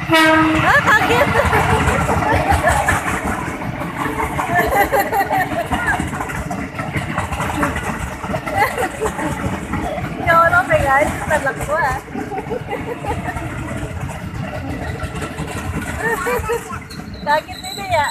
Ah, kaget! Yolo, guys. Talak ko ah. Kaget ini ya.